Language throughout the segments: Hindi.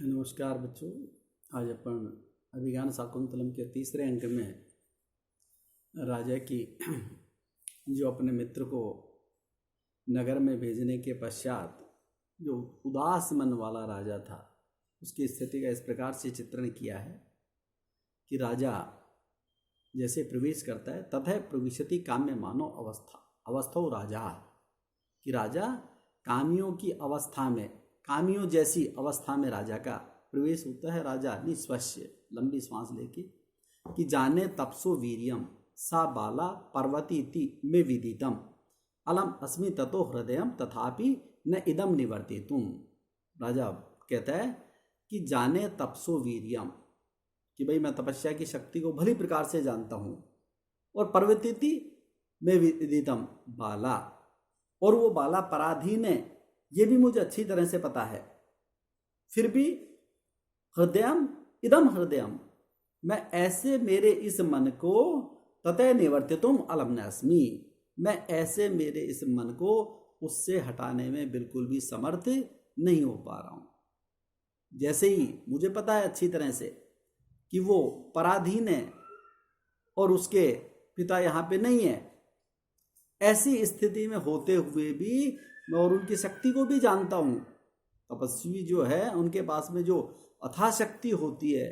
नमस्कार बच्चों। आज अपन अभिज्ञान शाकुंतलम के तीसरे अंक में राजा की जो अपने मित्र को नगर में भेजने के पश्चात जो उदास मन वाला राजा था उसकी स्थिति का इस प्रकार से चित्रण किया है कि राजा जैसे प्रवेश करता है तथा प्रविशति काम्य मानो अवस्था राजा, कि राजा कामियों की अवस्था में, कामियों जैसी अवस्था में राजा का प्रवेश होता है। राजा निश्वस्य लंबी श्वास लेके कि जाने तपसो वीर्यम सा बाला पर्वतीति में विदितम अलम अस्मि ततो हृदयम तथापि न इदम निवर्तितुम। राजा कहता है कि जाने तपसो वीर्यम, कि भाई मैं तपस्या की शक्ति को भली प्रकार से जानता हूँ, और पर्वतीति में विदितम बाला, और वो बाला पराधीन है ये भी मुझे अच्छी तरह से पता है। फिर भी हृदयम इदम हृदयम, मैं ऐसे मेरे इस मन को ततः निवर्तितुम अलम अस्मि, मैं ऐसे मेरे इस मन को उससे हटाने में बिल्कुल भी समर्थ नहीं हो पा रहा हूँ। जैसे ही मुझे पता है अच्छी तरह से कि वो पराधीन है और उसके पिता यहाँ पे नहीं है, ऐसी स्थिति में होते हुए भी मैं और उनकी शक्ति को भी जानता हूँ। तपस्वी जो है उनके पास में जो अथाह शक्ति होती है,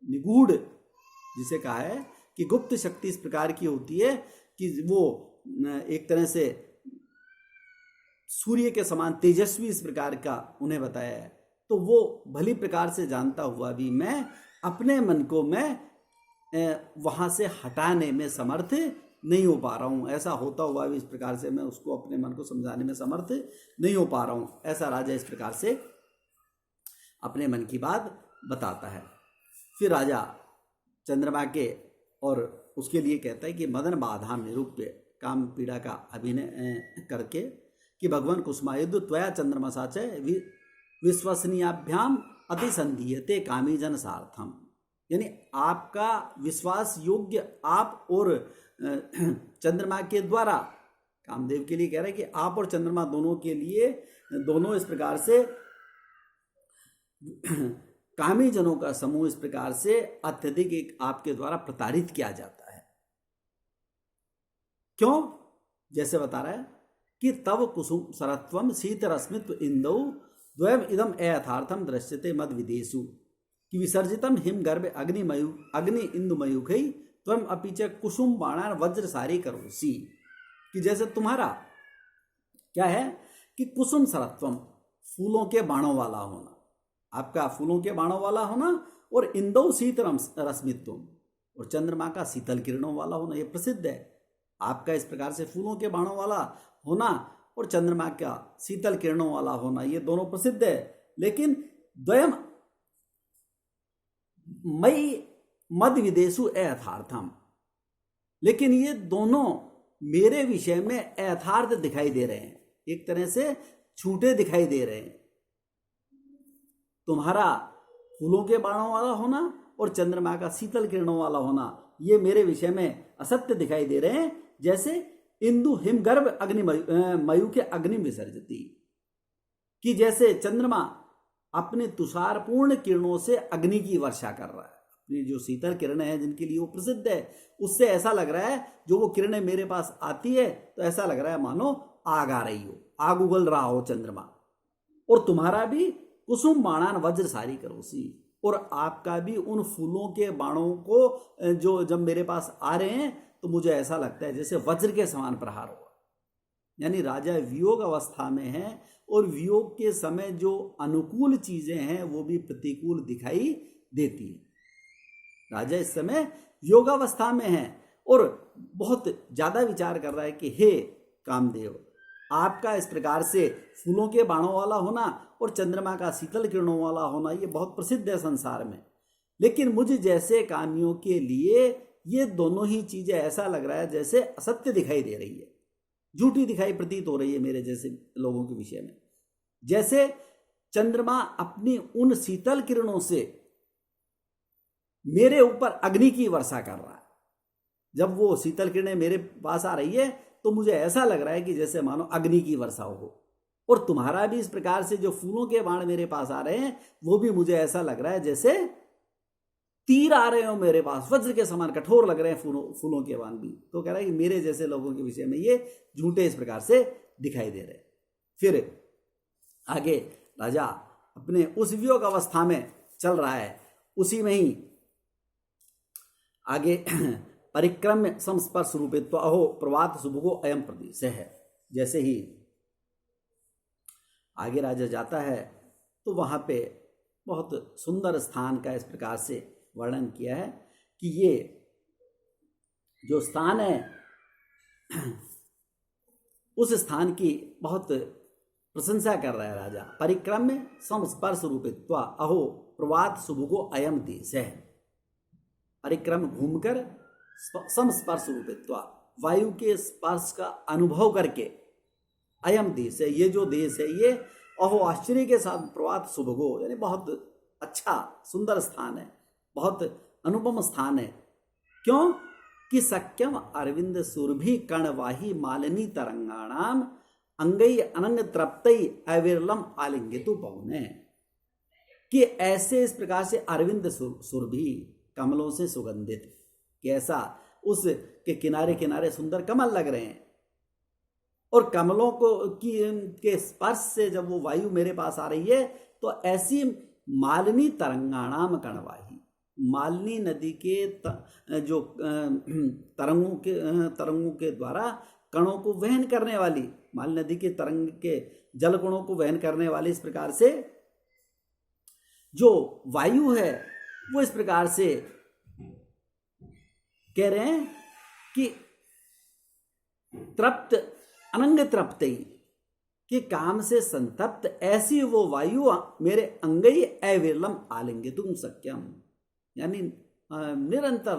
निगूढ़ जिसे कहा है कि गुप्त शक्ति इस प्रकार की होती है कि वो एक तरह से सूर्य के समान तेजस्वी इस प्रकार का उन्हें बताया है। तो वो भली प्रकार से जानता हुआ भी मैं अपने मन को मैं वहाँ से हटाने में समर्थ नहीं हो पा रहा हूँ। ऐसा होता हुआ भी इस प्रकार से मैं उसको अपने मन को समझाने में समर्थ नहीं हो पा रहा हूँ। ऐसा राजा इस प्रकार से अपने मन की बात बताता है। फिर राजा चंद्रमा के और उसके लिए कहता है कि मदन बाधा निरूप्य काम पीड़ा का अभिनय करके कि भगवान कुसुमायुध त्वया चंद्रमा साचय विश्वसनीयाभ्याम अतिसंधीयते कामी जन सार्थम, यानी आपका विश्वास योग्य आप और चंद्रमा के द्वारा, कामदेव के लिए कह रहे हैं कि आप और चंद्रमा दोनों के लिए, दोनों इस प्रकार से कामी जनों का समूह इस प्रकार से अत्यधिक एक आपके द्वारा प्रताड़ित किया जाता है। क्यों? जैसे बता रहा है कि तव कुसुम सरत्वम शीतरश्मित्व इंदौ द्वयम इदम अयथार्थम दृश्यते मद विदेशु, कि विसर्जितम हिम गर्भ अग्नि इंदुमयुखै त्वम अपीच कुसुम बाणार वज्र सारी करोसी, कि जैसे तुम्हारा क्या है कि कुसुम सरत्वम फूलों के बाणों वाला होना, आपका फूलों के बाणों वाला होना, और इंदौ शीत रश्मित्वम, और चंद्रमा का शीतल किरणों वाला होना। ये प्रसिद्ध है आपका इस प्रकार से फूलों के बाणों वाला होना और चंद्रमा का शीतल किरणों वाला होना, ये दोनों प्रसिद्ध है। लेकिन द्वयम मई मद विदेशु अयथार्थम, लेकिन ये दोनों मेरे विषय में अयथार्थ दिखाई दे रहे हैं, एक तरह से झूठे दिखाई दे रहे हैं। तुम्हारा फूलों के बाणों वाला होना और चंद्रमा का शीतल किरणों वाला होना, ये मेरे विषय में असत्य दिखाई दे रहे हैं। जैसे इंदु हिमगर्भ अग्नि मयु के अग्नि विसर्जती, कि जैसे चंद्रमा अपने तुषारपूर्ण किरणों से अग्नि की वर्षा कर रहा है, अपनी जो शीतल किरणें हैं जिनके लिए वो प्रसिद्ध है, उससे ऐसा लग रहा है, जो वो किरणें मेरे पास आती है तो ऐसा लग रहा है मानो आग आ रही हो, आग उगल रहा हो चंद्रमा। और तुम्हारा भी कुसुम बाणान वज्र सारी करोसी, और आपका भी उन फूलों के बाणों को जो जब मेरे पास आ रहे हैं तो मुझे ऐसा लगता है जैसे वज्र के समान प्रहार हुआ। यानी राजा वियोग अवस्था में है और वियोग के समय जो अनुकूल चीजें हैं वो भी प्रतिकूल दिखाई देती है। राजा इस समय योगावस्था में है और बहुत ज्यादा विचार कर रहा है कि हे कामदेव, आपका इस प्रकार से फूलों के बाणों वाला होना और चंद्रमा का शीतल किरणों वाला होना ये बहुत प्रसिद्ध है संसार में, लेकिन मुझे जैसे कामियों के लिए ये दोनों ही चीजें ऐसा लग रहा है जैसे असत्य दिखाई दे रही है, झूठी दिखाई प्रतीत हो रही है मेरे जैसे लोगों के विषय में। जैसे चंद्रमा अपनी उन शीतल किरणों से मेरे ऊपर अग्नि की वर्षा कर रहा है, जब वो शीतल किरणें मेरे पास आ रही है तो मुझे ऐसा लग रहा है कि जैसे मानो अग्नि की वर्षा हो। और तुम्हारा भी इस प्रकार से जो फूलों के बाण मेरे पास आ रहे हैं वो भी मुझे ऐसा लग रहा है जैसे तीर आ रहे हो मेरे पास, वज्र के समान कठोर लग रहे हैं फूलों के बाण भी। तो कह रहा है कि मेरे जैसे लोगों के विषय में ये झूठे इस प्रकार से दिखाई दे रहे हैं। फिर आगे राजा अपने उस वियोग अवस्था में चल रहा है, उसी में ही आगे परिक्रम्य संस्पर्श रूपित्व अहो प्रवात शुभगो अयम प्रदेश है। जैसे ही आगे राजा जाता है तो वहां पे बहुत सुंदर स्थान का इस प्रकार से वर्णन किया है कि ये जो स्थान है उस स्थान की बहुत प्रशंसा कर रहा है राजा। परिक्रम्य संस्पर्श रूपित्वा अहो प्रवात शुभगो अयम देश है। परिक्रम घूमकर संस्पर्श रूपित्वा वायु के स्पर्श का अनुभव करके अयम देश है, ये जो देश है ये अहो आश्चर्य के साथ प्रवात शुभगो यानी बहुत अच्छा सुंदर स्थान है, बहुत अनुपम स्थान है। क्यों कि सक्यम अरविंद सुरभि कर्णवाही मालिनी तरंगाणाम अंगई अनंग तृप्तई अविरलम आलिंगितु पवने, कि ऐसे इस प्रकार से अरविंद सुरभि कमलों से सुगंधित, कैसा उस के किनारे किनारे सुंदर कमल लग रहे हैं और कमलों को के स्पर्श से जब वो वायु मेरे पास आ रही है तो ऐसी मालिनी तरंगाणाम कणवाही, मालिनी नदी के जो तरंगों के द्वारा कणों को वहन करने वाली, मालिनी नदी के तरंग के जल कणों को वहन करने वाली इस प्रकार से जो वायु है वो इस प्रकार से कह रहे हैं कि तृप्त अनंग तृप्ति, कि काम से संतप्त ऐसी वो वायु मेरे अंगई अविरलम आलिंगितुम सक्यम, यानी निरंतर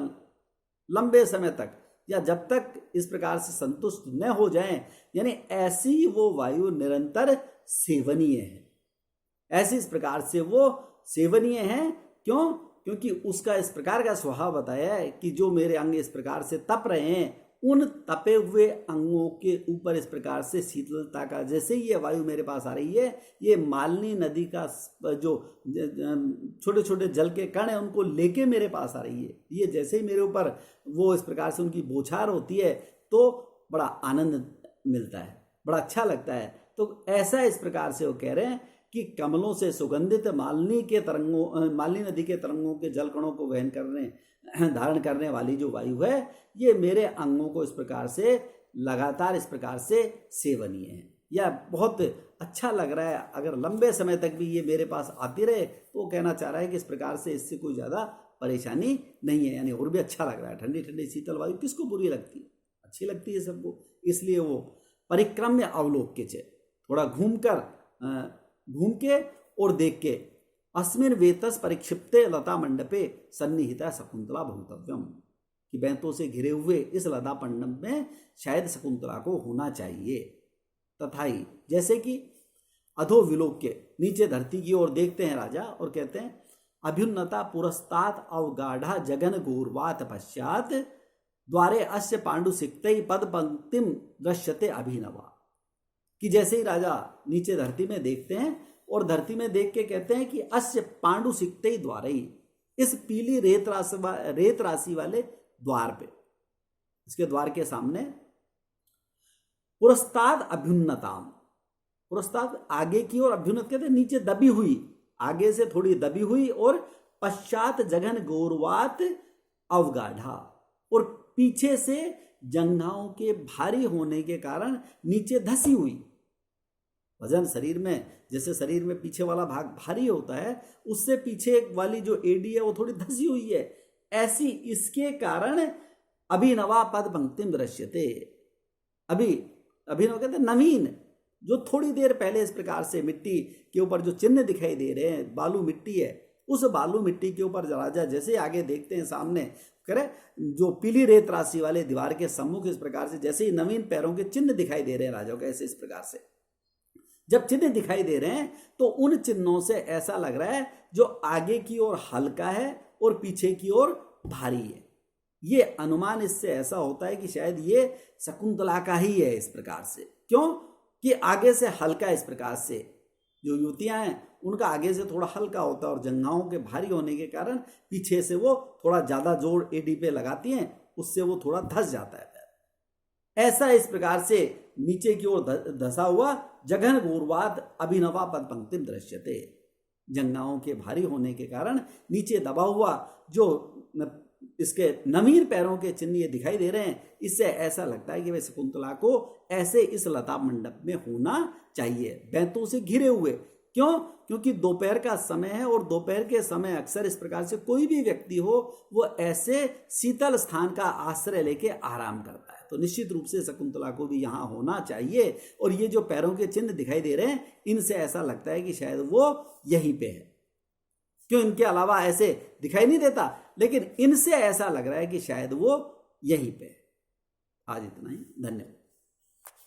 लंबे समय तक या जब तक इस प्रकार से संतुष्ट न हो जाएं, यानी ऐसी वो वायु निरंतर सेवनीय है, ऐसी इस प्रकार से वो सेवनीय है। क्यों? क्योंकि उसका इस प्रकार का स्वभाव बताया है कि जो मेरे अंग इस प्रकार से तप रहे हैं उन तपे हुए अंगों के ऊपर इस प्रकार से शीतलता का, जैसे ही ये वायु मेरे पास आ रही है, ये मालिनी नदी का जो छोटे छोटे जल के कण है उनको लेके मेरे पास आ रही है, ये जैसे ही मेरे ऊपर वो इस प्रकार से उनकी बौछार होती है तो बड़ा आनंद मिलता है, बड़ा अच्छा लगता है। तो ऐसा इस प्रकार से वो कह रहे हैं कि कमलों से सुगंधित मालिनी नदी के तरंगों के जल कणों को वहन करने धारण करने वाली जो वायु है ये मेरे अंगों को इस प्रकार से लगातार इस प्रकार से सेवनीय है, या बहुत अच्छा लग रहा है। अगर लंबे समय तक भी ये मेरे पास आती रहे तो वो कहना चाह रहा है कि इस प्रकार से इससे कोई ज़्यादा परेशानी नहीं है, यानी और भी अच्छा लग रहा है। ठंडी ठंडी शीतल वायु किसको बुरी लगती है, अच्छी लगती है सबको। इसलिए वो परिक्रम्य अवलोक्य चे, थोड़ा घूम के और देख के अस्मिन वेतस परिक्षिप्ते लता मंडपे सन्निहिता शकुंतला भवितव्यम, कि बैंतों से घिरे हुए इस लता मंडप में शायद शकुंतला को होना चाहिए। तथाई जैसे कि अधो विलोक्य, नीचे धरती की ओर देखते हैं राजा और कहते हैं अभ्युन्नता पुरस्तात अवगाढ़ा जगन गौरवात पश्चात द्वारे अस्य पांडु सिक्तई पद पंक्तिम दृश्यते अभिनवा, कि जैसे ही राजा नीचे धरती में देखते हैं और धरती में देख के कहते हैं कि अस्य पांडु सिक्तई द्वारे, इस पीली रेत राशि वाले द्वार पे, इसके द्वार के सामने पुरस्ताद अभ्युन्नताम, पुरस्ताद आगे की ओर, अभ्युन्नत कहते हैं नीचे दबी हुई, आगे से थोड़ी दबी हुई, और पश्चात जघन गौरवात अवगाढ़ा, और पीछे से जंघाओं के भारी होने के कारण नीचे धसी हुई। वजन शरीर में, जैसे शरीर में पीछे वाला भाग भारी होता है उससे पीछे वाली जो एडी है वो थोड़ी धसी हुई है, ऐसी इसके कारण अभिनवा पद पंक्तिम दृश्यते, अभिनव कहते नवीन, जो थोड़ी देर पहले इस प्रकार से मिट्टी के ऊपर जो चिन्ह दिखाई दे रहे हैं, बालू मिट्टी है, उस बालू मिट्टी के ऊपर राजा जैसे आगे देखते हैं सामने करे जो पीली रेत राशि वाले दीवार के सम्मुख इस प्रकार से जैसे ही नवीन पैरों के चिन्ह दिखाई दे रहे हैं राजाओं के, ऐसे इस प्रकार से जब चिन्ह दिखाई दे रहे हैं तो उन चिन्हों से ऐसा लग रहा है जो आगे की ओर हल्का है और पीछे की ओर भारी है। ये अनुमान इससे ऐसा होता है कि शायद ये शकुंतला का ही है इस प्रकार से। क्यों? कि आगे से हल्का, इस प्रकार से जो युवतियां हैं उनका आगे से थोड़ा हल्का होता है और जंघाओं के भारी होने के कारण पीछे से वो थोड़ा ज्यादा जोर एडी पे लगाती हैं, उससे वो थोड़ा धस जाता है पैर। ऐसा इस प्रकार से नीचे की ओर धसा हुआ जघन घूर्वाद अभिनवा पद पंक्तिम दृश्यते। जंघाओं के भारी होने के कारण नीचे दबा हुआ जो इसके नमीर पैरों के चिन्ह ये दिखाई दे रहे हैं, इससे ऐसा लगता है कि वे शकुंतला को ऐसे इस लता मंडप में होना चाहिए, बैंतों से घिरे हुए। क्यों? क्योंकि दोपहर का समय है और दोपहर के समय अक्सर इस प्रकार से कोई भी व्यक्ति हो वो ऐसे शीतल स्थान का आश्रय लेके आराम करता है, तो निश्चित रूप से शकुंतला को भी यहाँ होना चाहिए। और ये जो पैरों के चिन्ह दिखाई दे रहे हैं इनसे ऐसा लगता है कि शायद वो यहीं पे है। क्यों? इनके अलावा ऐसे दिखाई नहीं देता, लेकिन इनसे ऐसा लग रहा है कि शायद वो यहीं पे है। आज इतना ही, धन्यवाद।